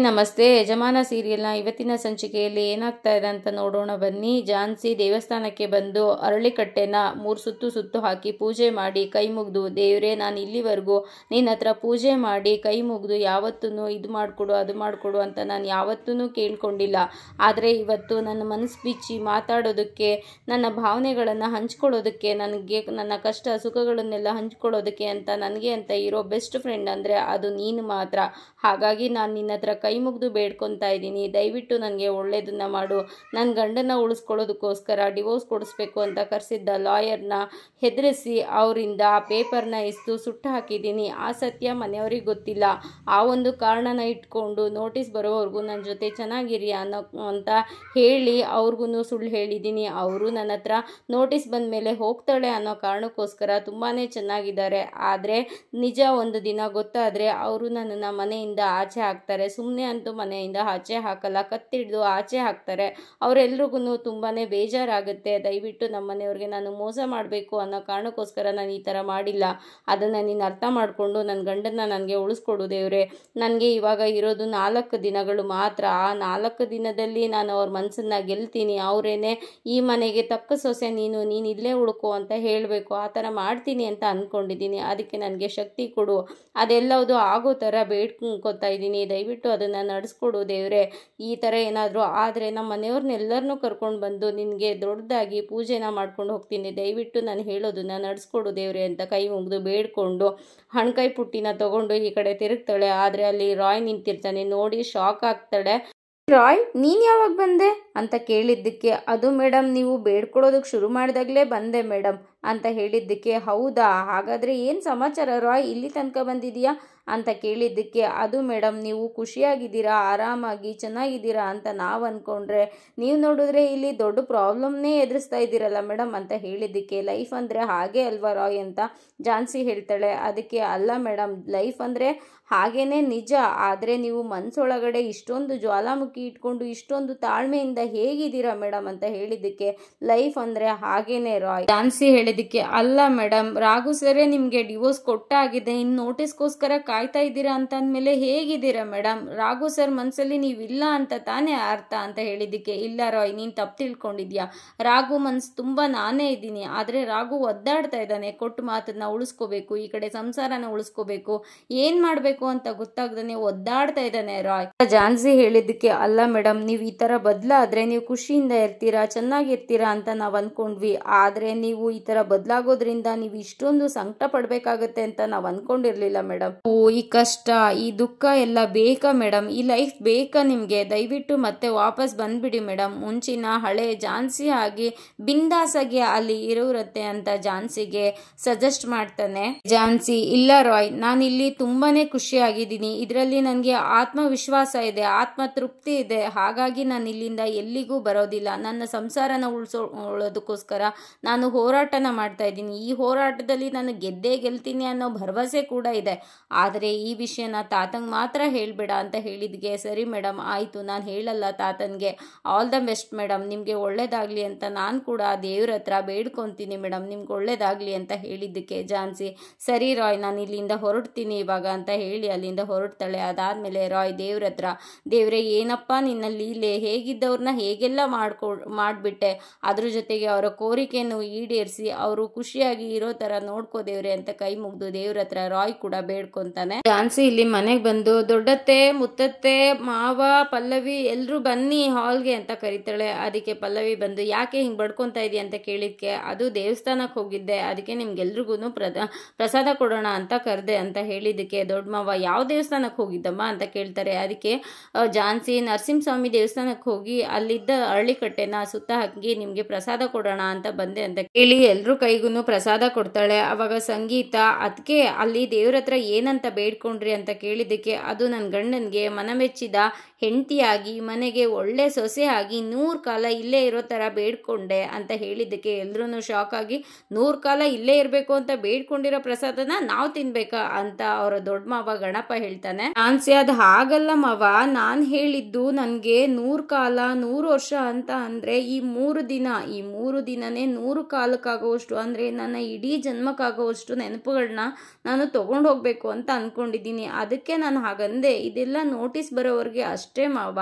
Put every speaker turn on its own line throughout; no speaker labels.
ನಮಸ್ತೆ. ಯಜಮಾನ ಸೀರಿಯಲ್ನ ಇವತ್ತಿನ ಸಂಚಿಕೆಯಲ್ಲಿ ಏನಾಗ್ತಾ ಇದೆ ಅಂತ ನೋಡೋಣ ಬನ್ನಿ. ಝಾನ್ಸಿ ದೇವಸ್ಥಾನಕ್ಕೆ ಬಂದು ಅರಳಿಕಟ್ಟೆನ 3 ಸುತ್ತು ಹಾಕಿ ಪೂಜೆ ಮಾಡಿ ಕೈ ಮುಗಿದು, ದೇವ್ರೆ ನಾನು ಇಲ್ಲಿವರೆಗೂ ನಿನ್ನ ಹತ್ರ ಪೂಜೆ ಮಾಡಿ ಕೈ ಮುಗಿದು ಯಾವತ್ತೂ ಇದು ಮಾಡಿಕೊಡು ಅದು ಮಾಡಿಕೊಡು ಅಂತ ನಾನು ಯಾವತ್ತೂ ಕೇಳ್ಕೊಂಡಿಲ್ಲ. ಆದರೆ ಇವತ್ತು ನನ್ನ ಮನಸ್ಸು ಬಿಚ್ಚಿ ಮಾತಾಡೋದಕ್ಕೆ, ನನ್ನ ಭಾವನೆಗಳನ್ನು ಹಂಚ್ಕೊಳ್ಳೋದಕ್ಕೆ, ನನಗೆ ನನ್ನ ಕಷ್ಟ ಸುಖಗಳನ್ನೆಲ್ಲ ಹಂಚ್ಕೊಳ್ಳೋದಕ್ಕೆ ಅಂತ ನನಗೆ ಅಂತ ಇರೋ ಬೆಸ್ಟ್ ಫ್ರೆಂಡ್ ಅಂದರೆ ಅದು ನೀನು ಮಾತ್ರ. ಹಾಗಾಗಿ ನಾನು ನಿನ್ನ ಹತ್ರ ಕೈ ಮುಗಿದು ಬೇಡ್ಕೊತಾ ಇದ್ದೀನಿ, ದಯವಿಟ್ಟು ನನಗೆ ಒಳ್ಳೇದನ್ನ ಮಾಡು. ನನ್ನ ಗಂಡನ ಉಳಿಸ್ಕೊಳ್ಳೋದಕ್ಕೋಸ್ಕರ ಡಿವೋರ್ಸ್ ಕೊಡಿಸ್ಬೇಕು ಅಂತ ಕರೆಸಿದ್ದ ಲಾಯರ್ನ ಹೆದರಿಸಿ ಅವರಿಂದ ಆ ಪೇಪರ್ನ ಇಸ್ದು ಸುಟ್ಟು ಹಾಕಿದ್ದೀನಿ. ಆ ಸತ್ಯ ಮನೆಯವ್ರಿಗೆ ಗೊತ್ತಿಲ್ಲ. ಆ ಒಂದು ಕಾರಣನ ಇಟ್ಕೊಂಡು ನೋಟಿಸ್ ಬರೋವರೆಗೂ ನನ್ನ ಜೊತೆ ಚೆನ್ನಾಗಿರಿ ಅಂತ ಹೇಳಿ ಅವ್ರಿಗೂ ಸುಳ್ಳು ಹೇಳಿದ್ದೀನಿ. ಅವರು ನನ್ನ ಹತ್ರ ನೋಟಿಸ್ ಬಂದ ಮೇಲೆ ಹೋಗ್ತಾಳೆ ಅನ್ನೋ ಕಾರಣಕ್ಕೋಸ್ಕರ ತುಂಬಾ ಚೆನ್ನಾಗಿದ್ದಾರೆ. ಆದರೆ ನಿಜ ಒಂದು ದಿನ ಗೊತ್ತಾದರೆ ಅವರು ನನ್ನನ್ನು ಮನೆಯಿಂದ ಆಚೆ ಹಾಕ್ತಾರೆ. ಸುಮ್ಮನೆ ಅಂತೂ ಮನೆಯಿಂದ ಆಚೆ ಹಾಕಲ್ಲ, ಕತ್ತಿಡ್ದು ಆಚೆ ಹಾಕ್ತಾರೆ. ಅವರೆಲ್ರಿಗೂ ತುಂಬಾ ಬೇಜಾರಾಗುತ್ತೆ. ದಯವಿಟ್ಟು ನಮ್ಮ ಮನೆಯವ್ರಿಗೆ ನಾನು ಮೋಸ ಮಾಡಬೇಕು ಅನ್ನೋ ಕಾರಣಕ್ಕೋಸ್ಕರ ನಾನು ಈ ಥರ ಮಾಡಿಲ್ಲ. ಅದನ್ನು ನೀನು ಅರ್ಥ ಮಾಡಿಕೊಂಡು ನನ್ನ ಗಂಡನ ನನಗೆ ಉಳಿಸ್ಕೊಡು ದೇವ್ರೆ. ನನಗೆ ಇವಾಗ ಇರೋದು 4 ದಿನಗಳು ಮಾತ್ರ. ಆ 4 ದಿನದಲ್ಲಿ ನಾನು ಅವ್ರ ಮನಸ್ಸನ್ನು ಗೆಲ್ತೀನಿ. ಅವರೇನೆ ಈ ಮನೆಗೆ ತಕ್ಕ ಸೊಸೆ ನೀನು ಇಲ್ಲೇ ಉಳ್ಕೋ ಅಂತ ಹೇಳಬೇಕು. ಆ ಥರ ಮಾಡ್ತೀನಿ ಅಂತ ಅಂದ್ಕೊಂಡಿದ್ದೀನಿ. ಅದಕ್ಕೆ ನನಗೆ ಶಕ್ತಿ ಕೊಡು. ಅದೆಲ್ಲವುದು ಆಗೋ ಥರ ಬೇಡ್ಕೊತಾ ಇದ್ದೀನಿ. ದಯವಿಟ್ಟು ಅದನ್ನು ನಡೆಸ್ಕೊಡು ದೇವ್ರೆ. ಈ ಥರ ಏನಾದರೂ ಆದರೆ ನಮ್ಮ ಮನೆಯವ್ರನ್ನೆಲ್ಲರನ್ನೂ ಕರ್ಕೊಂಡು ಬಂದು ನಿನಗೆ ದೊಡ್ಡದಾಗಿ ಪೂಜೆನ ಮಾಡ್ಕೊಂಡು ಹೋಗ್ತೀನಿ. ದಯವಿಟ್ಟು ನಾನು ಹೇಳೋದನ್ನು ನಡೆಸ್ಕೊಡು ದೇವ್ರೆ ಅಂತ ಕೈ ಮುಗಿದು ಬೇಡ್ಕೊಂಡು ಹಣ್ಕಾಯಿ ಪುಟ್ಟಿನ ತಗೊಂಡು ಈ ಕಡೆ ತಿರುಗ್ತಾಳೆ. ಆದರೆ ಅಲ್ಲಿ ರಾಯ್ ನಿಂತಿರ್ತಾನೆ. ನೋಡಿ ಶಾಕ್ ಆಗ್ತಾಳೆ. ರಾಯ್, ನೀನು ಯಾವಾಗ ಬಂದೆ ಅಂತ ಕೇಳಿದ್ದಕ್ಕೆ, ಅದು ಮೇಡಮ್ ನೀವು ಬೇಡ್ಕೊಳ್ಳೋದಕ್ಕೆ ಶುರು ಮಾಡಿದಾಗಲೇ ಬಂದೆ ಮೇಡಮ್ ಅಂತ ಹೇಳಿದ್ದಕ್ಕೆ, ಹೌದಾ ಹಾಗಾದರೆ ಏನು ಸಮಾಚಾರ ರಾಯ್, ಇಲ್ಲಿ ತನಕ ಬಂದಿದೆಯಾ ಅಂತ ಕೇಳಿದ್ದಕ್ಕೆ, ಅದು ಮೇಡಮ್ ನೀವು ಖುಷಿಯಾಗಿದ್ದೀರಾ, ಆರಾಮಾಗಿ ಚೆನ್ನಾಗಿದ್ದೀರಾ ಅಂತ ನಾವು ಅಂದ್ಕೊಂಡ್ರೆ ನೀವು ನೋಡಿದ್ರೆ ಇಲ್ಲಿ ದೊಡ್ಡ ಪ್ರಾಬ್ಲಮ್ನೇ ಎದುರಿಸ್ತಾ ಇದ್ದೀರಲ್ಲ ಮೇಡಮ್ ಅಂತ ಹೇಳಿದ್ದಕ್ಕೆ, ಲೈಫ್ ಅಂದರೆ ಹಾಗೆ ಅಲ್ವಾ ರಾಯ್ ಅಂತ ಝಾನ್ಸಿ ಹೇಳ್ತಾಳೆ. ಅದಕ್ಕೆ ಅಲ್ಲ ಮೇಡಮ್, ಲೈಫ್ ಅಂದರೆ ಹಾಗೇನೆ ನಿಜ. ಆದರೆ ನೀವು ಮನಸ್ಸೊಳಗಡೆ ಇಷ್ಟೊಂದು ಜ್ವಾಲಾಮುಖಿ ಇಟ್ಕೊಂಡು ಇಷ್ಟೊಂದು ತಾಳ್ಮೆಯಿಂದ ಹೇಗಿದ್ದೀರಾ ಮೇಡಮ್ ಅಂತ ಹೇಳಿದ್ದಕ್ಕೆ, ಲೈಫ್ ಅಂದರೆ ಹಾಗೇನೆ ರಾಯ್. ಝಾನ್ಸಿ ಹೇಳಿದ್ದಕ್ಕೆ, ಅಲ್ಲ ಮೇಡಮ್ ರಾಘು ಸರೇ ನಿಮಗೆ ಡಿವೋರ್ಸ್ ಕೊಟ್ಟಾಗಿದೆ, ಇನ್ನು ನೋಟಿಸ್ಗೋಸ್ಕರ ಕಾಯ್ತಾ ಇದ್ದೀರಾ ಅಂತ ಅಂದಮೇಲೆ ಹೇಗಿದ್ದೀರಾ ಮೇಡಮ್? ರಾಘು ಸರ್ ಮನಸ್ಸಲ್ಲಿ ನೀವಿಲ್ಲ ಅಂತ ತಾನೇ ಅರ್ಥ ಅಂತ ಹೇಳಿದ್ದಕ್ಕೆ, ಇಲ್ಲ ರಾಯ್ ನೀನು ತಪ್ಪು ತಿಳ್ಕೊಂಡಿದ್ಯಾ. ರಾಘು ಮನಸ್ಸು ತುಂಬ ನಾನೇ ಇದ್ದೀನಿ. ಆದರೆ ರಾಘು ಒದ್ದಾಡ್ತಾ ಇದ್ದಾನೆ. ಕೊಟ್ಟು ಮಾತನ್ನ ಉಳಿಸ್ಕೋಬೇಕು, ಈ ಕಡೆ ಸಂಸಾರನ ಉಳಿಸ್ಕೋಬೇಕು, ಏನು ಮಾಡಬೇಕು ಅಂತ ಗೊತ್ತಾಗ್ದಾನೆ ಒದ್ದಾಡ್ತಾ ಇದ್ದಾನೆ ರಾಯ್. ಝಾನ್ಸಿ ಹೇಳಿದ್ದಕ್ಕೆ, ಅಲ್ಲ ಮೇಡಮ್ ನೀವು ಈ ಥರ ಬದಲಾದ್ರೆ ನೀವು ಖುಷಿಯಿಂದ ಇರ್ತೀರಾ, ಚೆನ್ನಾಗಿರ್ತೀರಾ ಅಂತ ನಾವು ಅಂದ್ಕೊಂಡ್ವಿ. ಆದರೆ ನೀವು ಈ ಥರ ಬದಲಾಗೋದ್ರಿಂದ ನೀವು ಇಷ್ಟೊಂದು ಸಂಕಟ ಪಡಬೇಕಾಗತ್ತೆ ಅಂತ ನಾವು ಅಂದ್ಕೊಂಡಿರ್ಲಿಲ್ಲ ಮೇಡಮ್. ಈ ಕಷ್ಟ ಈ ದುಃಖ ಎಲ್ಲ ಬೇಕಾ ಮೇಡಮ್? ಈ ಲೈಫ್ ಬೇಕಾ ನಿಮಗೆ? ದಯವಿಟ್ಟು ಮತ್ತೆ ವಾಪಸ್ ಬಂದ್ಬಿಡಿ ಮೇಡಮ್. ಮುಂಚಿನ ಹಳೆ ಝಾನ್ಸಿ ಆಗಿ ಬಿಂದಾಸಾಗಿ ಅಲ್ಲಿ ಇರೋರತ್ತೆ ಅಂತ ಝಾನ್ಸಿಗೆ ಸಜೆಸ್ಟ್ ಮಾಡ್ತಾನೆ. ಝಾನ್ಸಿ, ಇಲ್ಲ ರಾಯ್ ನಾನಿಲ್ಲಿ ತುಂಬಾನೇ ಖುಷಿಯಾಗಿದ್ದೀನಿ. ಇದರಲ್ಲಿ ನನಗೆ ಆತ್ಮವಿಶ್ವಾಸ ಇದೆ, ಆತ್ಮ ತೃಪ್ತಿ ಇದೆ. ಹಾಗಾಗಿ ನಾನು ಇಲ್ಲಿಂದ ಎಲ್ಲಿಗೂ ಬರೋದಿಲ್ಲ. ನನ್ನ ಸಂಸಾರನ ಉಳಿಸೋಳೋದಕ್ಕೋಸ್ಕರ ನಾನು ಹೋರಾಟನ ಮಾಡ್ತಾ ಇದ್ದೀನಿ. ಈ ಹೋರಾಟದಲ್ಲಿ ನಾನು ಗೆದ್ದೇ ಗೆಲ್ತೀನಿ ಅನ್ನೋ ಭರವಸೆ ಕೂಡ ಇದೆ. ಆದರೆ ಈ ವಿಷಯನ ತಾತಂಗೆ ಮಾತ್ರ ಹೇಳಬೇಡ ಅಂತ ಹೇಳಿದ್ಗೆ, ಸರಿ ಮೇಡಮ್ ಆಯಿತು ನಾನು ಹೇಳಲ್ಲ ತಾತನಿಗೆ. ಆಲ್ ದ ಬೆಸ್ಟ್ ಮೇಡಮ್, ನಿಮಗೆ ಒಳ್ಳೇದಾಗಲಿ ಅಂತ ನಾನು ಕೂಡ ದೇವ್ರ ಹತ್ರ ಬೇಡ್ಕೊತೀನಿ ಮೇಡಮ್, ನಿಮ್ಗೆ ಒಳ್ಳೇದಾಗಲಿ ಅಂತ ಹೇಳಿದ್ದಕ್ಕೆ ಝಾನ್ಸಿ, ಸರಿ ರಾಯ್ ನಾನು ಇಲ್ಲಿಂದ ಹೊರಡ್ತೀನಿ ಇವಾಗ ಅಂತ ಹೇಳಿ ಅಲ್ಲಿಂದ ಹೊರಡ್ತಾಳೆ. ಅದಾದಮೇಲೆ ರಾಯ್ ದೇವ್ರ ಹತ್ರ, ದೇವ್ರೆ ಏನಪ್ಪ ನಿನ್ನ ಲೀಲೆ, ಹೇಗಿದ್ದವ್ರನ್ನ ಹೇಗೆಲ್ಲ ಮಾಡಿಬಿಟ್ಟೆ, ಅದ್ರ ಜೊತೆಗೆ ಅವರ ಕೋರಿಕೆಯನ್ನು ಈಡೇರಿಸಿ ಅವರು ಖುಷಿಯಾಗಿ ಇರೋ ಥರ ನೋಡ್ಕೋ ದೇವ್ರೆ ಅಂತ ಕೈ ಮುಗಿದು ದೇವ್ರ ಹತ್ರ ರಾಯ್ ಕೂಡ ಬೇಡ್ಕೊಂತಾನೆ. ಝಾನ್ಸಿ ಇಲ್ಲಿ ಮನೆಗೆ ಬಂದು ದೊಡ್ಡತ್ತೆ ಮುತ್ತತ್ತೆ ಮಾವ ಪಲ್ಲವಿ ಎಲ್ಲರೂ ಬನ್ನಿ ಹಾಲ್ಗೆ ಅಂತ ಕರೀತಾಳೆ. ಅದಕ್ಕೆ ಪಲ್ಲವಿ ಬಂದು ಯಾಕೆ ಹಿಂಗೆ ಬಡ್ಕೊತಾ ಇದೆಯಾ ಅಂತ ಕೇಳಿದ್ಕೆ, ಅದು ದೇವಸ್ಥಾನಕ್ಕೆ ಹೋಗಿದ್ದೆ, ಅದಕ್ಕೆ ನಿಮ್ಗೆಲ್ರಿಗೂ ಪ್ರಸಾದ ಕೊಡೋಣ ಅಂತ ಕರೆದೆ ಅಂತ ಹೇಳಿದ್ದಕ್ಕೆ, ದೊಡ್ಡ ಮಾವ ಯಾವ ದೇವಸ್ಥಾನಕ್ಕೆ ಹೋಗಿದ್ದಮ್ಮ ಅಂತ ಕೇಳ್ತಾರೆ. ಅದಕ್ಕೆ ಝಾನ್ಸಿ ನರಸಿಂಹಸ್ವಾಮಿ ದೇವಸ್ಥಾನಕ್ಕೆ ಹೋಗಿ ಅಲ್ಲಿದ್ದ ಅರಳಿಕಟ್ಟೆನ ಸುತ್ತ ಹಾಕಿ ನಿಮಗೆ ಪ್ರಸಾದ ಕೊಡೋಣ ಅಂತ ಬಂದೆ ಅಂತ ಹೇಳಿ ಎಲ್ರೂ ಕೈಗೂ ಪ್ರಸಾದ ಕೊಡ್ತಾಳೆ. ಅವಾಗ ಸಂಗೀತ, ಅದಕ್ಕೆ ಅಲ್ಲಿ ದೇವ್ರ ಹತ್ರ ಏನಂತ ಬೇಡ್ಕೊಂಡ್ರಿ ಅಂತ ಕೇಳಿದ್ದಕ್ಕೆ, ಅದು ನನ್ನ ಗಂಡನಿಗೆ ಮನಮೆಚ್ಚಿದ ಹೆಂಡತಿಯಾಗಿ ಮನೆಗೆ ಒಳ್ಳೆ ಸೊಸೆ ಆಗಿ 100 ಕಾಲ ಇಲ್ಲೇ ಇರೋ ಥರ ಬೇಡ್ಕೊಂಡೆ ಅಂತ ಹೇಳಿದ್ದಕ್ಕೆ ಎಲ್ರೂ ಶಾಕ್ ಆಗಿ, 100 ಕಾಲ ಇಲ್ಲೇ ಇರಬೇಕು ಅಂತ ಬೇಡ್ಕೊಂಡಿರೋ ಪ್ರಸಾದನ ನಾವು ತಿನ್ಬೇಕಾ ಅಂತ ಅವರ ದೊಡ್ಡ ಮಾವ ಗಣಪ ಹೇಳ್ತಾನೆ. ಝಾನ್ಸಿ, ಅದು ಹಾಗಲ್ಲ ಮಾವ, ನಾನು ಹೇಳಿದ್ದು ನನಗೆ 100 ಕಾಲ 100 ವರ್ಷ ಅಂತ ಅಂದರೆ ಈ 3 ದಿನನೇ 100 ಕಾಲಕ್ಕಾಗುವಷ್ಟು ಅಂದರೆ ನನ್ನ ಇಡೀ ಜನ್ಮಕ್ಕಾಗುವಷ್ಟು ನೆನಪುಗಳನ್ನ ನಾನು ತೊಗೊಂಡು ಹೋಗಬೇಕು ಅಂತ ಅಂದ್ಕೊಂಡಿದ್ದೀನಿ, ಅದಕ್ಕೆ ನಾನು ಹಾಗಂದೆ. ಇದೆಲ್ಲ ನೋಟಿಸ್ ಬರೋವರೆಗೆ ಅಷ್ಟೇ ಮಾವ,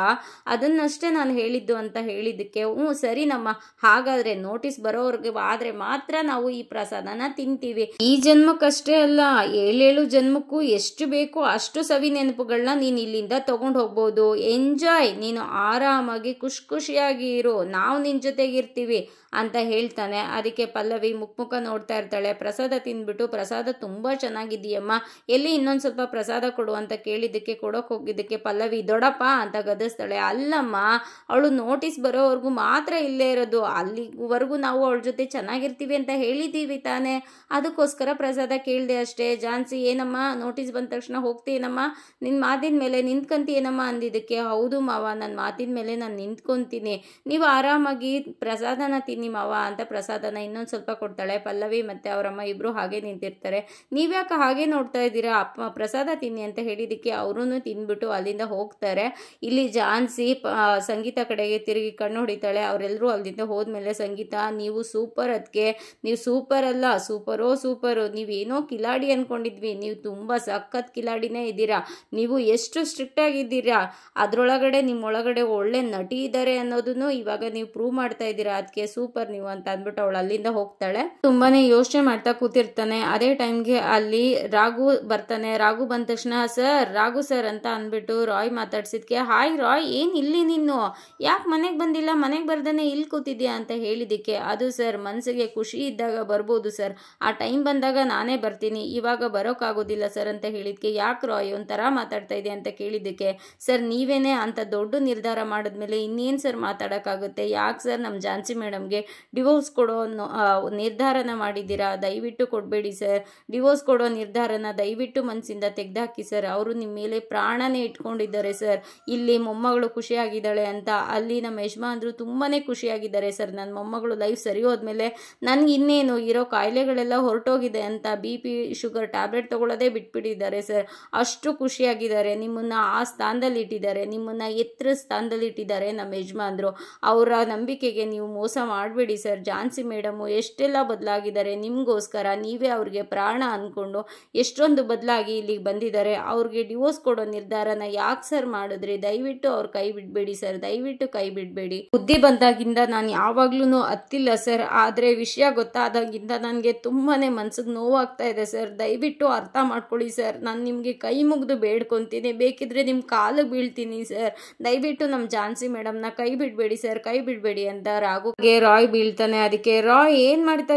ಅದನ್ನಷ್ಟೇ ನಾನು ಹೇಳಿದ್ದು ಅಂತ ಹೇಳಿದ್ದಕ್ಕೆ ಹ್ಞೂ ಸರಿನಮ್ಮ, ಹಾಗಾದರೆ ನೋಟಿಸ್ ಬರೋವರೆಗೆ ಆದರೆ ಮಾತ್ರ ನಾವು ಈ ಪ್ರಸಾದನ ತಿಂತೀವಿ. ಈ ಜನ್ಮಕ್ಕಷ್ಟೇ ಅಲ್ಲ, 7 ಜನ್ಮಕ್ಕೂ ಎಷ್ಟು ಬೇಕೋ ಅಷ್ಟು ಸವಿ ನೆನಪುಗಳನ್ನ ನೀನು ಇಲ್ಲಿಂದ ತಗೊಂಡು ಹೋಗ್ಬೋದು. ಎಂಜಾಯ್, ನೀನು ಆರಾಮಾಗಿ ಖುಷಿಯಾಗಿ ಇರು, ನಾವು ನಿನ್ನ ಜೊತೆಗಿರ್ತೀವಿ ಅಂತ ಹೇಳ್ತಾನೆ. ಅದಕ್ಕೆ ಪಲ್ಲವಿ ಮುಖ ನೋಡ್ತಾ ಇರ್ತಾಳೆ. ಪ್ರಸಾದ ತಿಂದ್ಬಿಟ್ಟು, ಪ್ರಸಾದ ತುಂಬ ಚೆನ್ನಾಗಿದೆಯಮ್ಮ, ಎಲ್ಲಿ ಇನ್ನೊಂದು ಸ್ವಲ್ಪ ಪ್ರಸಾದ ಕೊಡು ಅಂತ ಕೇಳಿದ್ದಕ್ಕೆ ಕೊಡೋಕೆ ಹೋಗಿದ್ದಕ್ಕೆ ಪಲ್ಲವಿ ದೊಡ್ಡಪ್ಪ ಅಂತ ಗದಸ್ತಾಳೆ. ಅಲ್ಲಮ್ಮ, ಅವಳು ನೋಟಿಸ್ ಬರೋವರೆಗೂ ಮಾತ್ರ ಇಲ್ಲೇ ಇರೋದು, ಅಲ್ಲಿವರೆಗೂ ನಾವು ಅವಳ ಜೊತೆ ಚೆನ್ನಾಗಿರ್ತೀವಿ ಅಂತ ಹೇಳಿದ್ದೀವಿ ತಾನೇ, ಅದಕ್ಕೋಸ್ಕರ ಪ್ರಸಾದ ಕೇಳಿದೆ ಅಷ್ಟೇ. ಝಾನ್ಸಿ ಏನಮ್ಮ ನೋಟಿಸ್ ಬಂದ ತಕ್ಷಣ ಹೋಗ್ತೀನಮ್ಮ, ನಿನ್ನ ಮಾತಿನ ಮೇಲೆ ನಿಂತ್ಕೊಂತೀನಮ್ಮ ಅಂದಿದ್ದಕ್ಕೆ ಹೌದು ಮಾವ, ನನ್ನ ಮಾತಿನ ಮೇಲೆ ನಾನು ನಿಂತ್ಕೊತೀನಿ, ನೀವು ಆರಾಮಾಗಿ ಪ್ರಸಾದನ ತಿನ್ನಿ ಮಾವ ಅಂತ ಪ್ರಸಾದನ ಇನ್ನೊಂದು ಸ್ವಲ್ಪ ಕೊಡ್ತಾಳೆ. ಪಲ್ಲವಿ ಮತ್ತು ಅವರಮ್ಮ ಇಬ್ಬರು ಹಾಗೆ ನಿಂತಿರ್ತಾರೆ. ನೀವ್ಯಾಕೆ ಹಾಗೆ ನೋಡ್ತಾ ಇದ್ದೀರಾ, ಅಪ್ಪ ಪ್ರಸಾದ ತಿನ್ನಿ ಅಂತ ಹೇಳಿದ್ದಕ್ಕೆ ಅವರೂ ತಿಂದ್ಬಿಟ್ಟು ಅಲ್ಲಿಂದ ಹೋಗ್ತಾರೆ. ಇಲ್ಲಿ ಝಾನ್ಸಿ ಸಂಗೀತ ಕಡೆಗೆ ತಿರುಗಿ ಕಣ್ಣು ಹೊಡಿತಾಳೆ. ಅವರೆಲ್ಲರೂ ಅಲ್ಲಿಂದ ಹೋದ್ಮೇಲೆ ಸಂಗೀತ, ನೀವು ಸೂಪರ್, ಅದಕ್ಕೆ ನೀವು ಸೂಪರ್ ಅಲ್ಲ, ಸೂಪರು, ನೀವೇನೋ ಕಿಲಾಡಿ ಅಂದ್ಕೊಂಡಿದ್ವಿ, ನೀವು ತುಂಬ ಸಖತ್ ಕಿಲಾಡಿನೇ ಇದ್ದೀರಾ, ನೀವು ಎಷ್ಟು ಸ್ಟ್ರಿಕ್ಟ್ ಆಗಿದ್ದೀರಾ, ಅದರೊಳಗಡೆ ನಿಮ್ಮೊಳಗಡೆ ಒಳ್ಳೆ ನಟಿ ಇದ್ದಾರೆ ಅನ್ನೋದನ್ನು ಇವಾಗ ನೀವು ಪ್ರೂವ್ ಮಾಡ್ತಾ ಇದ್ದೀರಾ, ಅದಕ್ಕೆ ಸೂಪರ್ ನೀವು ಅಂತ ಅಂದ್ಬಿಟ್ಟು ಅವಳು ಅಲ್ಲಿಂದ ಹೋಗ್ತಾಳೆ. ತುಂಬಾನೇ ಯೋಚನೆ ಮಾಡ್ತಾ ಕೂತಿರ್ತಾನೆ. ಅದೇ ಟೈಮ್ಗೆ ಅಲ್ಲಿ ರಾಘು ಬರ್ತಾನೆ. ರಾಘು ಬಂದ ತಕ್ಷಣ ರಾಘು ಸರ್ ಅಂತ ಅಂದ್ಬಿಟ್ಟು ರಾಯ್ ಮಾತಾಡ್ಸಿದ್ಕೆ, ಹಾಯ್ ರಾಯ್, ಏನ್ ಇಲ್ಲಿ ನೀನು, ಯಾಕೆ ಮನೆಗೆ ಬಂದಿಲ್ಲ, ಮನೆಗೆ ಬರ್ದೇನೆ ಇಲ್ಲಿ ಕೂತಿದ್ಯಾ ಅಂತ ಹೇಳಿದ್ದಕ್ಕೆ, ಅದು ಸರ್ ಮನಸ್ಸಿಗೆ ಖುಷಿ ಇದ್ದಾಗ ಬರ್ಬೋದು ಸರ್, ಆ ಟೈಮ್ ಬಂದಾಗ ನಾನೇ ಬರ್ತೀನಿ, ಇವಾಗ ಬರೋಕ್ಕಾಗೋದಿಲ್ಲ ಸರ್ ಅಂತ ಹೇಳಿದ್ಕೆ, ಯಾಕೆ ರಾಯ್ ಒಂಥರ ಮಾತಾಡ್ತಾ ಇದೆ ಅಂತ ಕೇಳಿದ್ದಕ್ಕೆ, ಸರ್ ನೀವೇನೇ ಅಂತ ದೊಡ್ಡ ನಿರ್ಧಾರ ಮಾಡಿದ್ಮೇಲೆ ಇನ್ನೇನು ಸರ್ ಮಾತಾಡೋಕ್ಕಾಗುತ್ತೆ, ಯಾಕೆ ಸರ್ ನಮ್ಮ ಝಾನ್ಸಿ ಮೇಡಮ್ಗೆ ಡಿವೋರ್ಸ್ ಕೊಡೋ ನಿರ್ಧಾರನ ಮಾಡಿದ್ದೀರಾ, ದಯವಿಟ್ಟು ಕೊಡಬೇಡಿ ಸರ್, ಡಿವೋರ್ಸ್ ಕೊಡೋ ನಿರ್ಧಾರನ ದಯವಿಟ್ಟು ಮನಸ್ಸಿಂದ ತೆಗೆದುಹಾಕಿ ಸರ್, ಅವರು ನಿಮ್ಮ ಮೇಲೆ ಪ್ರಾಣನೇ ಇಟ್ಕೊಂಡಿದ್ದಾರೆ ಸರ್, ಇಲ್ಲಿ ಮೊಮ್ಮಗಳು ಖುಷಿಯಾಗಿದ್ದಾಳೆ ಅಂತ, ಅಲ್ಲಿ ನಮ್ಮ ಯಜಮಾನ್ರು ತುಂಬಾ ಖುಷಿಯಾಗಿದ್ದಾರೆ ಸರ್, ನನ್ನ ಮೊಮ್ಮಗಳು ಲೈಫ್ ಸರಿ ಹೋದ್ಮೇಲೆ ನನಗೆ ಇನ್ನೇನು ಇರೋ ಕಾಯಿಲೆಗಳೆಲ್ಲ ಹೊರಟೋಗಿದೆ ಅಂತ BP ಶುಗರ್ ಟ್ಯಾಬ್ಲೆಟ್ ತೊಗೊಳ್ಳೋದೇ ಬಿಟ್ಬಿಟ್ಟಿದ್ದಾರೆ ಸರ್, ಅಷ್ಟು ಖುಷಿಯಾಗಿದ್ದಾರೆ, ನಿಮ್ಮನ್ನು ಆ ಸ್ಥಾನದಲ್ಲಿ ಇಟ್ಟಿದ್ದಾರೆ, ನಿಮ್ಮನ್ನು ಎತ್ತರ ಸ್ಥಾನದಲ್ಲಿ ಇಟ್ಟಿದ್ದಾರೆ ನಮ್ಮ ಯಜಮಾನ್ರು, ಅವರ ನಂಬಿಕೆಗೆ ನೀವು ಮೋಸ ಮಾಡಬೇಡಿ ಸರ್, ಝಾನ್ಸಿ ಮೇಡಮು ಎಷ್ಟೆಲ್ಲ ಬದಲಾಗಿದ್ದಾರೆ ನಿಮಗೋಸ್ಕರ, ನೀವೇ ಅವ್ರಿಗೆ ಪ್ರಾಣ ಅಂದ್ಕೊಂಡು ಎಷ್ಟೊಂದು ಬದಲಾಗಿ ಇಲ್ಲಿಗೆ ಬಂದಿದ್ದಾರೆ, ಅವ್ರಿಗೆ ಡಿವೋರ್ಸ್ ಕೊಡೋ ನಿರ್ಧಾರನ ಯಾಕೆ ಸರ್ ಮಾಡಿದ್ರಿ, ದಯವಿಟ್ಟು ಅವ್ರು ಕೈ ಬಿಡಬೇಡಿ ಸರ್, ದಯವಿಟ್ಟು ಕೈ ಬಿಡಬೇಡಿ, ಬುದ್ಧಿ ಬಂದಾಗಿಂದ ನಾನು ಯಾವಾಗ್ಲೂ ಹತ್ತಿಲ್ಲ ಸರ್, ಆದರೆ ವಿಷಯ ಗೊತ್ತಾದಾಗಿಂದ ನನಗೆ ತುಂಬಾ ಮನ್ಸಿಗೆ ನೋವಾಗ್ತಾ ಇದೆ ಸರ್, ದಯವಿಟ್ಟು ಅರ್ಥ ಮಾಡ್ಕೊಳ್ಳಿ ಸರ್, ನಾನು ನಿಮಗೆ ಕೈ ಮುಗಿದು ಬೇಡ್ಕೊತೀನಿ, ಬೇಕಿದ್ರೆ ನಿಮ್ಮ ಕಾಲು ಬೀಳ್ತೀನಿ ಸರ್, ದಯವಿಟ್ಟು ನಮ್ಮ ಝಾನ್ಸಿ ಮೇಡಮ್ನ ಕೈ ಬಿಡಬೇಡಿ ಸರ್, ಕೈ ಬಿಡಬೇಡಿ ಅಂತ ರಾಘುಗೆ ರಾಯ್ ಬೀಳ್ತಾನೆ. ಅದಕ್ಕೆ ರಾಯ್ ಏನು ಮಾಡ್ತಾ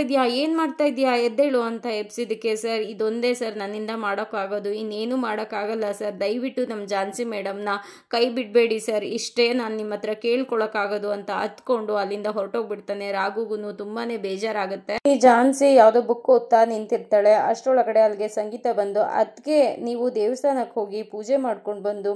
ಇದೆಯಾ ಎದ್ದೇಳು ಅಂತ ಎಬ್ಸಿದಕ್ಕೆ, ಸರ್ ಇದೊಂದೇ ಸರ್ ನನ್ನಿಂದ ಮಾಡೋಕ್ಕಾಗೋದು, ಇನ್ನೇನು ಮಾಡೋಕ್ಕಾಗಲ್ಲ ಸರ್, ದಯವಿಟ್ಟು ನಮ್ಮ ಝಾನ್ಸಿ ಮೇಡಮ್ನ ಕೈ ಬಿಡಬೇಡಿ ಸರ್, ಇಷ್ಟೇ ನಾನು ನಿಮ್ಮ ಹತ್ರ ಕೇಳ್ಕೊಳಕ್ಕಾಗೋದು ಅಂತ ಹತ್ಕೊಂಡು ಅಲ್ಲಿಂದ ಹೊರಟೋಗ್ಬಿಡ್ತಾನೆ. ರಾಘುಗೂ ತುಂಬಾ ಬೇಜಾರಾಗುತ್ತೆ. ಈ ಝಾನ್ಸಿ ಯಾವುದೋ ಬುಕ್ ಓದ್ತಾ ನಿಂತಿರ್ತಾಳೆ. ಅಷ್ಟರೊಳಗಡೆ ಅಲ್ಲಿಗೆ ಸಂಗೀತ ಬಂದು, ಅದಕ್ಕೆ ನೀವು ದೇವಸ್ಥಾನಕ್ಕೆ ಹೋಗಿ ಪೂಜೆ ಮಾಡ್ಕೊಂಡು ಬಂದು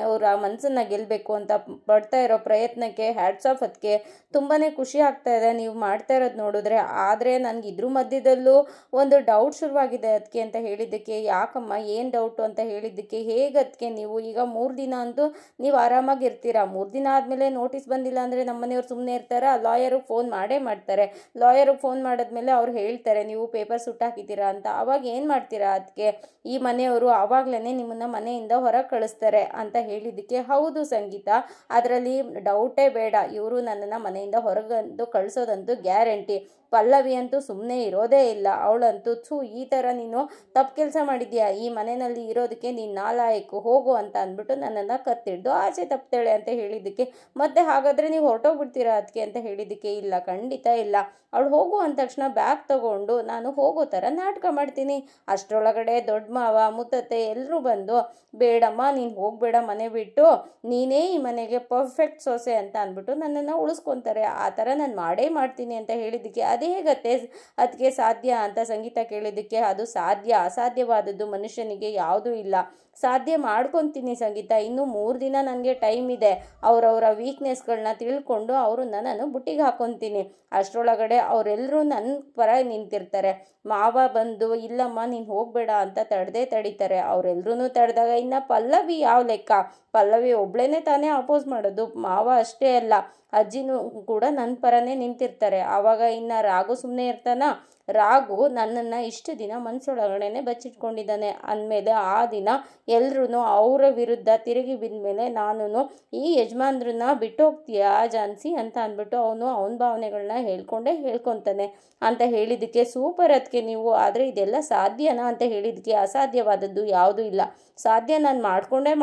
ಅವರ ಮನಸ್ಸನ್ನ ಗೆಲ್ಲಬೇಕು ಅಂತ ಪಡ್ತಾ ಇರೋ ಪ್ರಯತ್ನಕ್ಕೆ ಹ್ಯಾಟ್ಸ್ ಆಫ್, ಅದಕ್ಕೆ ತುಂಬಾ ಖುಷಿ ಆಗ್ತಾ ಇದೆ ನೀವು ಮಾಡ್ತಾ ಇರೋದು ನೋಡಿದ್ರೆ, ಆದರೆ ನನಗೆ ಇದ್ರ ಮಧ್ಯದಲ್ಲೂ ಒಂದು ಡೌಟ್ ಶುರುವಾಗಿದೆ ಅದಕ್ಕೆ ಅಂತ ಹೇಳಿದ್ದಕ್ಕೆ, ಯಾಕಮ್ಮ ಏನು ಡೌಟು ಅಂತ ಹೇಳಿದ್ದಕ್ಕೆ, ಹೇಗದಕ್ಕೆ ನೀವು ಈಗ 3 ದಿನ ಅಂತೂ ನೀವು ಆರಾಮಾಗಿ ಇರ್ತೀರಾ, 3 ದಿನ ಆದಮೇಲೆ ನೋಟಿಸ್ ಬಂದಿಲ್ಲ ಅಂದರೆ ನಮ್ಮನೆಯವ್ರು ಸುಮ್ಮನೆ ಇರ್ತಾರಾ, ಲಾಯರಿಗೆ ಫೋನ್ ಮಾಡ್ತಾರೆ, ಲಾಯರಿಗೆ ಫೋನ್ ಮಾಡಿದ್ಮೇಲೆ ಅವ್ರು ಹೇಳ್ತಾರೆ ನೀವು ಪೇಪರ್ ಸುಟ್ಟಾಕಿದ್ದೀರಾ ಅಂತ, ಅವಾಗ ಏನು ಮಾಡ್ತೀರಾ, ಅದಕ್ಕೆ ಈ ಮನೆಯವರು ಆವಾಗಲೇ ನಿಮ್ಮನ್ನು ಮನೆಯಿಂದ ಹೊರಗೆ ಕಳಿಸ್ತಾರೆ ಅಂತ ಹೇಳಿದ್ದಕ್ಕೆ, ಹೌದು ಸಂಗೀತ, ಅದರಲ್ಲಿ ಡೌಟೇ ಬೇಡ, ಇವರು ನನ್ನನ್ನು ಮನೆಯಿಂದ ಹೊರಗಂದು ಕಳಿಸೋದಂತೂ ಗ್ಯಾರಂಟಿ, ಪಲ್ಲವಿ ಅಂತೂ ಸುಮ್ಮನೆ ಇರೋದೇ ಇಲ್ಲ, ಅವಳಂತೂ ಈ ಥರ ನೀನು ತಪ್ಪು ಕೆಲಸ ಮಾಡಿದ್ಯಾ, ಈ ಮನೆಯಲ್ಲಿ ಇರೋದಕ್ಕೆ ನೀನು ನಾಲಾಯಕು, ಹೋಗು ಅಂತ ಅಂದ್ಬಿಟ್ಟು ನನ್ನನ್ನು ಕತ್ತಿಡ್ದು ಆಚೆ ತಪ್ತಾಳೆ ಅಂತ ಹೇಳಿದ್ದಕ್ಕೆ, ಮತ್ತೆ ಹಾಗಾದರೆ ನೀವು ಹೊರಟೋಗ್ಬಿಡ್ತೀರಾ ಅದಕ್ಕೆ ಅಂತ ಹೇಳಿದ್ದಕ್ಕೆ, ಇಲ್ಲ ಖಂಡಿತ ಇಲ್ಲ, ಅವಳು ಹೋಗು ಅಂದ ತಕ್ಷಣ ಬ್ಯಾಗ್ ತಗೊಂಡು ನಾನು ಹೋಗೋ ಥರ ನಾಟಕ ಮಾಡ್ತೀನಿ, ಅಷ್ಟರೊಳಗಡೆ ದೊಡ್ಡ ಮಾವ ಮುತ್ತತ್ತೆ ಎಲ್ಲರೂ ಬಂದು, ಬೇಡಮ್ಮ ನೀನು ಹೋಗಬೇಡ ಮನೆ ಬಿಟ್ಟು, ನೀನೇ ಈ ಮನೆಗೆ ಪರ್ಫೆಕ್ಟ್ ಸೊಸೆ ಅಂತ ಅಂದ್ಬಿಟ್ಟು ನನ್ನನ್ನು ಉಳಿಸ್ಕೊತಾರೆ, ಆ ಥರ ನಾನು ಮಾಡೇ ಮಾಡ್ತೀನಿ ಅಂತ ಹೇಳಿದ್ದಕ್ಕೆ, ಅದೇ ಹೇಗತ್ತೆ ಅದಕ್ಕೆ ಸಾಧ್ಯ ಅಂತ ಸಂಗೀತ ಕೇಳಿದ್ದಕ್ಕೆ, ಅದು ಅಸಾಧ್ಯವಾದದ್ದು ಮನುಷ್ಯನಿಗೆ ಯಾವುದೂ ಇಲ್ಲ, ಸಾಧ್ಯ ಮಾಡ್ಕೊತೀನಿ ಸಂಗೀತ, ಇನ್ನೂ 3 ದಿನ ನನಗೆ ಟೈಮ್ ಇದೆ, ಅವರವರ ವೀಕ್ನೆಸ್ಗಳನ್ನ ತಿಳ್ಕೊಂಡು ಅವ್ರನ್ನ ನಾನು ಬುಟ್ಟಿಗೆ ಹಾಕೊತೀನಿ, ಅಷ್ಟರೊಳಗಡೆ ಅವರೆಲ್ಲರೂ ನನ್ನ ಪರ ನಿಂತಿರ್ತಾರೆ, ಮಾವ ಬಂದು ಇಲ್ಲಮ್ಮ ನೀನು ಹೋಗಬೇಡ ಅಂತ ತಡಿತಾರೆ, ಅವರೆಲ್ಲರೂ ತಡೆದಾಗ ಇನ್ನು ಪಲ್ಲವಿ ಯಾವ ಲೆಕ್ಕ, ಪಲ್ಲವಿ ಒಬ್ಳೇನೆ ತಾನೇ ಅಪೋಸ್ ಮಾಡೋದು, ಮಾವ ಅಷ್ಟೇ ಅಲ್ಲ ಅಜ್ಜಿನೂ ಕೂಡ ನನ್ನ ಪರನೇ ನಿಂತಿರ್ತಾರೆ, ಆವಾಗ ಇನ್ನು ರಾಘು ಸುಮ್ಮನೆ ಇರ್ತಾನ, ರಾಘು ನನ್ನನ್ನು ಇಷ್ಟು ದಿನ ಮನಸ್ಸೊಳಗಡೆನೆ ಬಚ್ಚಿಟ್ಕೊಂಡಿದ್ದಾನೆ ಅಂದಮೇಲೆ ಆ ದಿನ ಎಲ್ಲರೂ ಅವರ ವಿರುದ್ಧ ತಿರುಗಿ ಬಿದ್ದ ಮೇಲೆ ನಾನು ಈ ಯಜಮಾನ್ರನ್ನ ಬಿಟ್ಟು ಹೋಗ್ತೀಯಾ ಜಾನ್ಸಿ ಅಂತ ಅಂದ್ಬಿಟ್ಟು ಅವನ ಭಾವನೆಗಳನ್ನ ಹೇಳ್ಕೊತಾನೆ ಅಂತ ಹೇಳಿದ್ದಕ್ಕೆ ಸೂಪರ್ ಅದಕ್ಕೆ ನೀವು, ಆದರೆ ಇದೆಲ್ಲ ಸಾಧ್ಯನಾ ಅಂತ ಹೇಳಿದ್ದಕ್ಕೆ ಅಸಾಧ್ಯವಾದದ್ದು ಯಾವುದೂ ಇಲ್ಲ, ಸಾಧ್ಯ ನಾನು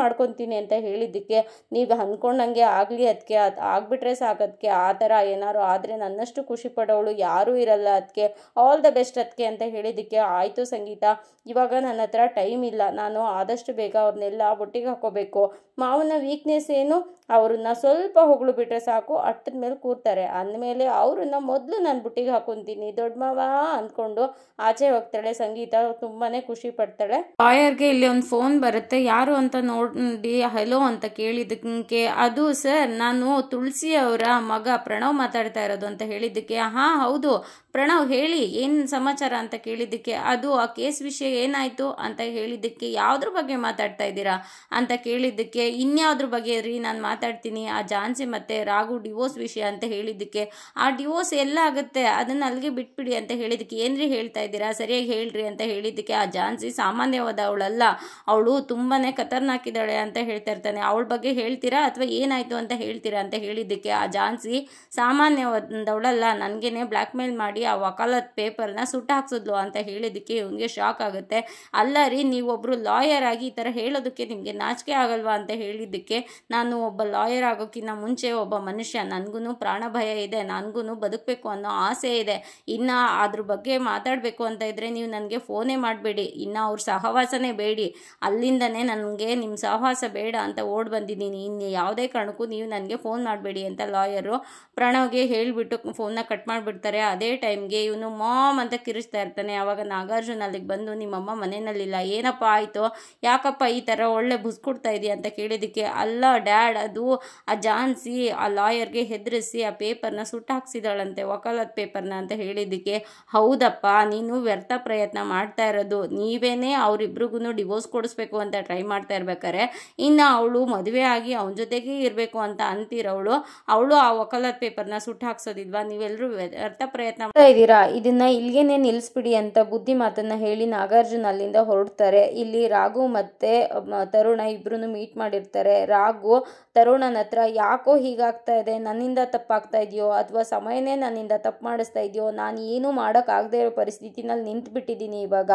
ಮಾಡ್ಕೊತೀನಿ ಅಂತ ಹೇಳಿದ್ದಕ್ಕೆ ನೀವು ಅಂದ್ಕೊಂಡಂಗೆ ಆಗಲಿ ಅದಕ್ಕೆ ಅದು ಆಗಿಬಿಟ್ರೆ ಸಾಕದಕ್ಕೆ, ಆ ಥರ ಏನಾರು ಆದರೆ ನನ್ನಷ್ಟು ಖುಷಿ ಪಡೋಳು ಯಾರೂ ಇರಲ್ಲ ಅದಕ್ಕೆ, ಆಲ್ ದ ಬೆಸ್ಟ್ ಅದಕ್ಕೆ ಅಂತ ಹೇಳಿದ್ದಕ್ಕೆ ಆಯಿತು ಸಂಗೀತ, ಇವಾಗ ನನ್ನ ಹತ್ರ ಟೈಮ್ ಇಲ್ಲ, ನಾನು ಆದಷ್ಟು ಬೇಗ ಅವ್ರನ್ನೆಲ್ಲ ಒಟ್ಟಿಗೆ ಹಾಕೋಬೇಕು. ಮಾವನ ವೀಕ್ನೆಸ್ ಏನು, ಅವ್ರನ್ನ ಸ್ವಲ್ಪ ಹೊಗಳು ಬಿಟ್ಟರೆ ಸಾಕು ಅಟ್ಟದ ಮೇಲೆ ಕೂರ್ತಾರೆ, ಅಂದಮೇಲೆ ಅವ್ರನ್ನ ಮೊದಲು ನಾನು ಬುಟ್ಟಿಗೆ ಹಾಕೊತೀನಿ ದೊಡ್ಡ ಮಾವ ಅಂದ್ಕೊಂಡು ಆಚೆ ಹೋಗ್ತಾಳೆ. ಸಂಗೀತ ತುಂಬಾ ಖುಷಿ ಪಡ್ತಾಳೆ. ಲಾಯರ್ಗೆ ಇಲ್ಲಿ ಒಂದು ಫೋನ್ ಬರುತ್ತೆ, ಯಾರು ಅಂತ ನೋಡಿ ಹಲೋ ಅಂತ ಕೇಳಿದ್ದಕ್ಕೆ ಅದು ಸರ್ ನಾನು ತುಳಸಿ ಅವರ ಮಗ ಪ್ರಣವ್ ಮಾತಾಡ್ತಾ ಇರೋದು ಅಂತ ಹೇಳಿದ್ದಕ್ಕೆ ಹಾಂ ಹೌದು ಪ್ರಣವ್ ಹೇಳಿ ಏನು ಸಮಾಚಾರ ಅಂತ ಕೇಳಿದ್ದಕ್ಕೆ ಅದು ಆ ಕೇಸ್ ವಿಷಯ ಏನಾಯಿತು ಅಂತ ಹೇಳಿದ್ದಕ್ಕೆ ಯಾವುದ್ರ ಬಗ್ಗೆ ಮಾತಾಡ್ತಾ ಇದ್ದೀರಾ ಅಂತ ಕೇಳಿದ್ದಕ್ಕೆ ಇನ್ಯಾವುದ್ರ ಬಗ್ಗೆ ರೀ ನಾನು ಮಾತಾಡ್ತೀನಿ, ಆ ಜಾನ್ಸಿ ಮತ್ತು ರಾಘು ಡಿವೋರ್ಸ್ ವಿಷಯ ಅಂತ ಹೇಳಿದ್ದಕ್ಕೆ ಆ ಡಿವೋರ್ಸ್ ಎಲ್ಲ ಆಗುತ್ತೆ ಅದನ್ನು ಅಲ್ಲಿಗೆ ಬಿಟ್ಬಿಡಿ ಅಂತ ಹೇಳಿದ್ದಕ್ಕೆ ಏನ್ರಿ ಹೇಳ್ತಾ ಇದ್ದೀರಾ ಸರಿಯಾಗಿ ಹೇಳ್ರಿ ಅಂತ ಹೇಳಿದ್ದಕ್ಕೆ ಆ ಜಾನ್ಸಿ ಸಾಮಾನ್ಯವಾದವಳಲ್ಲ, ಅವಳು ತುಂಬಾ ಖತರ್ನಾಕಿದ್ದಾಳೆ ಅಂತ ಹೇಳ್ತಾ ಇರ್ತಾನೆ, ಅವಳ ಬಗ್ಗೆ ಹೇಳ್ತೀರಾ ಅಥವಾ ಏನಾಯಿತು ಅಂತ ಹೇಳ್ತೀರಾ ಅಂತ ಹೇಳಿದ್ದಕ್ಕೆ ಆ ಜಾನ್ಸಿ ಸಾಮಾನ್ಯವಾದವಳಲ್ಲ, ನನಗೇನೆ ಬ್ಲ್ಯಾಕ್ ಮೇಲ್ ಮಾಡಿ ಆ ವಕಾಲತ್ ಪೇಪರ್ನ ಸುಟ್ಟು ಹಾಕ್ಸಿದ್ಲು ಅಂತ ಹೇಳಿದ್ದಕ್ಕೆ ಇವನಿಗೆ ಶಾಕ್ ಆಗುತ್ತೆ. ಅಲ್ಲ ರೀ ನೀವೊಬ್ಬರು ಲಾಯರ್ ಆಗಿ ಈ ಥರ ಹೇಳೋದಕ್ಕೆ ನಿಮಗೆ ನಾಚಿಕೆ ಆಗಲ್ವಾ ಅಂತ ಹೇಳಿದ್ದಕ್ಕೆ ನಾನು ಒಬ್ಬ ಲಾಯರ್ ಆಗೋಕ್ಕಿಂತ ಮುಂಚೆ ಒಬ್ಬ ಮನುಷ್ಯ, ನನಗೂ ಪ್ರಾಣ ಭಯ ಇದೆ, ನನಗೂ ಬದುಕಬೇಕು ಅನ್ನೋ ಆಸೆ ಇದೆ, ಇನ್ನು ಅದ್ರ ಬಗ್ಗೆ ಮಾತಾಡಬೇಕು ಅಂತ ಇದ್ದರೆ ನೀವು ನನಗೆ ಫೋನೇ ಮಾಡಬೇಡಿ, ಇನ್ನು ಅವ್ರ ಸಹವಾಸನೇ ಬೇಡಿ, ಅಲ್ಲಿಂದನೇ ನನಗೆ ನಿಮ್ಮ ಸಹವಾಸ ಬೇಡ ಅಂತ ಓಡ್ ಬಂದಿದ್ದೀನಿ, ಇನ್ನು ಯಾವುದೇ ಕಾರಣಕ್ಕೂ ನೀವು ನನಗೆ ಫೋನ್ ಮಾಡಬೇಡಿ ಅಂತ ಲಾಯರು ಪ್ರಣವ್ಗೆ ಹೇಳಿಬಿಟ್ಟು ಫೋನ್ನ ಕಟ್ ಮಾಡಿಬಿಡ್ತಾರೆ. ಅದೇ ಟೈಮ್ಗೆ ಇವನು ಮಾಮ್ ಅಂತ ಕಿರಿಸ್ತಾ ಇರ್ತಾನೆ. ಆವಾಗ ನಾಗಾರ್ಜುನ್ ಅಲ್ಲಿಗೆ ಬಂದು ನಿಮ್ಮಮ್ಮ ಮನೆಯಲ್ಲಿಲ್ಲ, ಏನಪ್ಪ ಆಯಿತು, ಯಾಕಪ್ಪ ಈ ಥರ ಒಳ್ಳೆ ಬುಸ್ಕೊಡ್ತಾ ಇದೆಯಾ ಅಂತ ಕೇಳಿದ್ದಕ್ಕೆ ಅಲ್ಲ ಡ್ಯಾಡ್ ಅದು ಆ ಜಾನ್ಸಿ ಆ ಲಾಯರ್ಗೆ ಹೆದರಿಸಿ ಆ ಪೇಪರ್ನ ಸುಟ್ಟು ಹಾಕ್ಸಿದಾಳಂತೆ ವಕಾಲತ್ ಪೇಪರ್ನ ಅಂತ ಹೇಳಿದ್ದಕ್ಕೆ ಹೌದಪ್ಪ ನೀನು ವ್ಯರ್ಥ ಪ್ರಯತ್ನ ಮಾಡ್ತಾ ಇರೋದು, ನೀವೇನೇ ಅವರಿಬ್ರಿಗೂ ಡಿವೋರ್ಸ್ ಕೊಡಿಸ್ಬೇಕು ಅಂತ ಟ್ರೈ ಮಾಡ್ತಾ ಇರ್ಬೇಕಾರೆ ಇನ್ನು ಅವಳು ಮದುವೆ ಆಗಿ ಅವನ ಜೊತೆಗೆ ಇರಬೇಕು ಅಂತ ಅಂತಿರೋವಳು ಅವಳು ಆ ವಕಾಲತ್ ಪೇಪರ್ನ ಸುಟ್ಟು ಹಾಕ್ಸೋದಿಲ್ವಾ, ನೀವೆಲ್ಲರೂ ವ್ಯರ್ಥ ಪ್ರಯತ್ನ ಮಾಡ್ತಾ ಇದ್ದೀರಾ, ಇದನ್ನ ಇಲ್ಲಿಗೇನೆ ನಿಲ್ಲಿಸ್ಬಿಡಿ ಅಂತ ಬುದ್ಧಿ ಮಾತನ್ನ ಹೇಳಿ ನಾಗಾರ್ಜುನ್ ಅಲ್ಲಿಂದ ಹೊರಡ್ತಾರೆ. ಇಲ್ಲಿ ರಾಘು ಮತ್ತೆ ತರುಣ ಇಬ್ರು ಮೀಟ್ ಮಾಡಿರ್ತಾರೆ. ರಾಘು ತರುಣನ ಹತ್ರ ಯಾಕೋ ಹೀಗಾಗ್ತಾ ಇದೆ, ನನ್ನಿಂದ ತಪ್ಪಾಗ್ತಾ ಇದೆಯೋ ಅಥವಾ ಸಮಯನೇ ನನ್ನಿಂದ ತಪ್ಪು ಮಾಡಿಸ್ತಾ ಇದೆಯೋ, ನಾನು ಏನೂ ಮಾಡೋಕ್ಕಾಗದೇ ಇರೋ ಪರಿಸ್ಥಿತಿನಲ್ಲಿ ನಿಂತುಬಿಟ್ಟಿದ್ದೀನಿ, ಇವಾಗ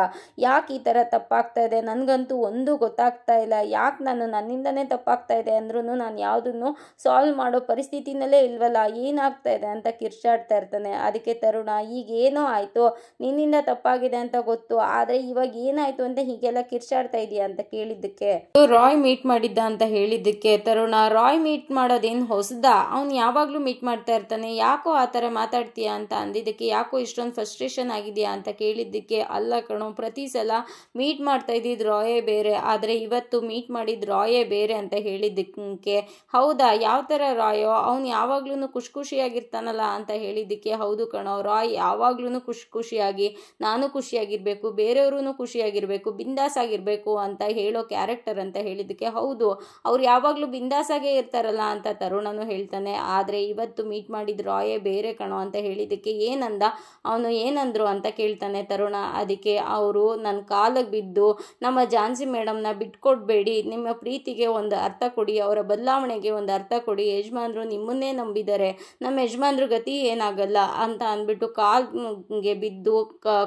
ಯಾಕೆ ಈ ಥರ ತಪ್ಪಾಗ್ತಾ ಇದೆ ನನಗಂತೂ ಒಂದು ಗೊತ್ತಾಗ್ತಾ ಇಲ್ಲ, ಯಾಕೆ ನನ್ನಿಂದನೇ ತಪ್ಪಾಗ್ತಾ ಇದೆ ಅಂದ್ರೂ ನಾನು ಯಾವುದನ್ನು ಸಾಲ್ವ್ ಮಾಡೋ ಪರಿಸ್ಥಿತಿನಲ್ಲೇ ಇಲ್ವಲ್ಲ, ಏನಾಗ್ತಾ ಇದೆ ಅಂತ ಕಿರ್ಚಾಡ್ತಾ ಇರ್ತಾನೆ. ಅದಕ್ಕೆ ತರುಣ ಈಗ ಏನೋ ಆಯಿತು, ನಿನ್ನಿಂದ ತಪ್ಪಾಗಿದೆ ಅಂತ ಗೊತ್ತು, ಆದರೆ ಇವಾಗ ಏನಾಯಿತು ಅಂತ ಹೀಗೆಲ್ಲ ಕಿರ್ಚಾಡ್ತಾ ಇದೆಯಾ ಅಂತ ಕೇಳಿದ್ದಕ್ಕೆ ರಾಯ್ ಮೀಟ್ ಮಾಡಿದ್ದ ಅಂತ ಹೇಳಿದ್ದಕ್ಕೆ ತರುಣ ರಾಯ್ ಮೀಟ್ ಮಾಡೋದೇನು ಹೊಸದ, ಅವ್ನು ಯಾವಾಗಲೂ ಮೀಟ್ ಮಾಡ್ತಾ ಇರ್ತಾನೆ, ಯಾಕೋ ಆ ಥರ ಮಾತಾಡ್ತೀಯಾ ಅಂತ ಅಂದಿದ್ದಕ್ಕೆ ಯಾಕೋ ಇಷ್ಟೊಂದು ಫ್ರಸ್ಟ್ರೇಷನ್ ಆಗಿದೆಯಾ ಅಂತ ಕೇಳಿದ್ದಕ್ಕೆ ಅಲ್ಲ ಕಣೋ, ಪ್ರತಿ ಸಲ ಮೀಟ್ ಮಾಡ್ತಾ ಇದ್ದಿದ್ದು ರಾಯೇ ಬೇರೆ, ಆದರೆ ಇವತ್ತು ಮೀಟ್ ಮಾಡಿದ್ದು ರಾಯೇ ಬೇರೆ ಅಂತ ಹೇಳಿದ್ದಕ್ಕೆ ಹೌದಾ ಯಾವ ಥರ ರಾಯೋ, ಅವ್ನು ಯಾವಾಗ್ಲೂ ಖುಷಿಯಾಗಿರ್ತಾನಲ್ಲ ಅಂತ ಹೇಳಿದ್ದಕ್ಕೆ ಹೌದು ಕಣೋ, ರಾಯ್ ಯಾವಾಗ್ಲೂ ಖುಷಿಯಾಗಿ ನಾನು ಖುಷಿಯಾಗಿರ್ಬೇಕು, ಬೇರೆಯವರು ಖುಷಿಯಾಗಿರ್ಬೇಕು, ಬಿಂದಾಸ್ ಆಗಿರ್ಬೇಕು ಅಂತ ಹೇಳೋ ಕ್ಯಾರೆಕ್ಟರ್ ಅಂತ ಹೇಳಿದ್ದಕ್ಕೆ ಹೌದು ಅವ್ರು ಯಾವಾಗಲೂ ಬಿಂದಾಸಾಗೇ ಇರ್ತಾರಲ್ಲ ಅಂತ ತರುಣನು ಹೇಳ್ತಾನೆ. ಆದರೆ ಇವತ್ತು ಮೀಟ್ ಮಾಡಿದ ರಾಯೇ ಬೇರೆ ಕಣೋ ಅಂತ ಹೇಳಿದ್ದಕ್ಕೆ ಏನಂದ ಅವನು, ಏನಂದ್ರು ಅಂತ ಕೇಳ್ತಾನೆ ತರುಣ. ಅದಕ್ಕೆ ಅವರು ನನ್ನ ಕಾಲಿಗೆ ಬಿದ್ದು ನಮ್ಮ ಜಾನ್ಸಿ ಮೇಡಮ್ನ ಬಿಟ್ಕೊಡ್ಬೇಡಿ, ನಿಮ್ಮ ಪ್ರೀತಿಗೆ ಒಂದು ಅರ್ಥ ಕೊಡಿ, ಅವರ ಬದಲಾವಣೆಗೆ ಒಂದು ಅರ್ಥ ಕೊಡಿ, ಯಜಮಾನ್ರು ನಿಮ್ಮನ್ನೇ ನಂಬಿದ್ದಾರೆ, ನಮ್ಮ ಯಜಮಾನ್ರ ಗತಿ ಏನಾಗಲ್ಲ ಅಂತ ಅಂದ್ಬಿಟ್ಟು ಕಾಲ್ಗೆ ಬಿದ್ದು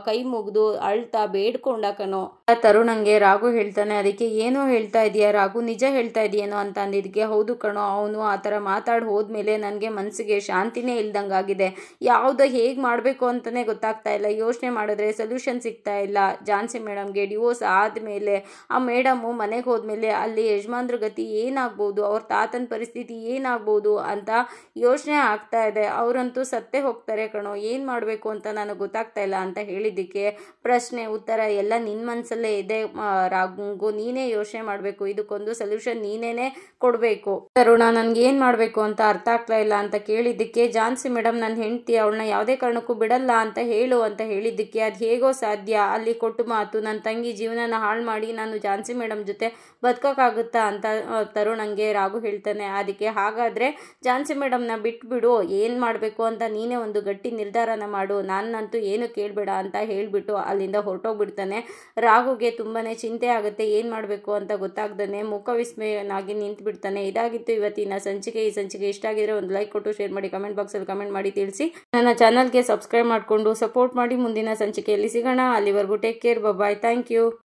ಕೈ ಮುಗಿದು ಅಳ್ತಾ ಬೇಡ್ಕೊಂಡ ಕಣೋ. ತರುಣಂಗೆ ರಾಘು ಹೇಳ್ತಾನೆ. ಅದಕ್ಕೆ ಏನೋ ಹೇಳ್ತಾ ಇದೆಯಾ ರಾಘು, ನಿಜ ಹೇಳ್ತಾ ಇದೆಯೇನೋ ಅಂತ ಅಂದಿದ್ದಕ್ಕೆ ಹೌದು ಕಣೋ, ಅವನು ಆ ಥರ ಮಾತಾಡಿ ಹೋದ್ಮೇಲೆ ನನಗೆ ಮನಸ್ಸಿಗೆ ಶಾಂತಿನೇ ಇಲ್ದಂಗಾಗಿದೆ, ಯಾವುದೋ ಹೇಗೆ ಮಾಡಬೇಕು ಅಂತಲೇ ಗೊತ್ತಾಗ್ತಾ ಇಲ್ಲ, ಯೋಚನೆ ಮಾಡಿದ್ರೆ ಸೊಲ್ಯೂಷನ್ ಸಿಗ್ತಾ ಇಲ್ಲ. ಜಾನ್ಸಿ ಮೇಡಮ್ಗೆ ಡಿವೋರ್ಸ್ ಆದಮೇಲೆ ಆ ಮೇಡಮು ಮನೆಗೆ ಹೋದ್ಮೇಲೆ ಅಲ್ಲಿ ಯಜಮಾನ್ರ ಗತಿ ಏನಾಗ್ಬೋದು, ಅವ್ರ ತಾತನ ಪರಿಸ್ಥಿತಿ ಏನಾಗ್ಬೋದು ಅಂತ ಯೋಚನೆ ಆಗ್ತಾ ಇದೆ, ಅವರಂತೂ ಸತ್ತೇ ಹೋಗ್ತಾರೆ ಕಣೋ, ಏನು ಮಾಡಬೇಕು ಅಂತ ನನಗೆ ಗೊತ್ತಾಗ್ತಾ ಇಲ್ಲ ಅಂತ ಹೇಳಿದ್ದಕ್ಕೆ ಪ್ರಶ್ನೆ ಉತ್ತರ ಎಲ್ಲ ನಿನ್ನ ಮನಸ್ಸಲ್ಲೇ ಇದೆ ರಾಘು, ನೀನೇ ಯೋಚನೆ ಮಾಡಬೇಕು, ಇದಕ್ಕೊಂದು ಸೊಲ್ಯೂಷನ್ ನೀನೇನೆ ಕೊಡಬೇಕು. ತರುಣ ನನಗೆ ಏನು ಮಾಡಬೇಕು ಅಂತ ಅರ್ಥ ಆಗ್ತಾ ಇಲ್ಲ ಅಂತ ಕೇಳಿದ್ದಕ್ಕೆ ಜಾನ್ಸಿ ಮೇಡಮ್ ನನ್ನ ಹೆಂಡತಿ, ಅವಳನ್ನ ಯಾವುದೇ ಕಾರಣಕ್ಕೂ ಬಿಡಲ್ಲ ಅಂತ ಹೇಳು ಅಂತ ಹೇಳಿದ್ದಕ್ಕೆ ಅದು ಹೇಗೋ ಸಾಧ್ಯ, ಅಲ್ಲಿ ಕೊಟ್ಟು ಮಾತು ನನ್ನ ತಂಗಿ ಜೀವನನ ಹಾಳು ಮಾಡಿ ನಾನು ಜಾನ್ಸಿ ಮೇಡಮ್ ಜೊತೆ ಬದುಕೋಕ್ಕಾಗುತ್ತಾ ಅಂತ ತರುಣಂಗೆ ರಾಘು ಹೇಳ್ತಾನೆ. ಅದಕ್ಕೆ ಹಾಗಾದರೆ ಜಾನ್ಸಿ ಮೇಡಮ್ನ ಬಿಟ್ಬಿಡು, ಏನು ಮಾಡಬೇಕು ಅಂತ ನೀನೇ ಒಂದು ಗಟ್ಟಿ ನಿರ್ಧಾರನ ಮಾಡು, ನಾನಂತೂ ನಾನಂತೂ ಏನು ಕೇಳಬೇಡ ಅಂತ ಹೇಳಿಬಿಟ್ಟು ಅಲ್ಲಿಂದ ಹೊರಟೋಗ್ಬಿಡ್ತಾನೆ. ರಾಘುಗೆ ತುಂಬಾ ಚಿಂತೆ ಆಗುತ್ತೆ, ಏನು ಮಾಡಬೇಕು ಅಂತ ಗೊತ್ತಾಗ್ದೇ ಮುಖ ವಿಸ್ಮಯನಾಗಿ ನಿಂತು ಬಿಡ್ತಾನೆ. ಇದಾಗಿತ್ತು ಇವತ್ತಿನ ಸಂಚಿಕೆ. ಈ ಸಂಚಿಕೆ ಇಷ್ಟ ಆಗಿದ್ರೆ ಒಂದು ಲೈಕ್ ಕೊಟ್ಟು ಶೇರ್ ಮಾಡಿ, ಕಮೆಂಟ್ ಬಾಕ್ಸಲ್ಲಿ ಕಮೆಂಟ್ ಮಾಡಿ ತಿಳಿಸಿ. ನನ್ನ ಚಾನಲ್ಗೆ ಸಬ್ಸ್ಕ್ರೈಬ್ ಮಾಡಿಕೊಂಡು ಸಪೋರ್ಟ್ ಮಾಡಿ. ಮುಂದಿನ ಸಂಚಿಕೆಯಲ್ಲಿ ಸಿಗೋಣ. ಅಲ್ಲಿವರೆಗೂ take care, bye, thank you.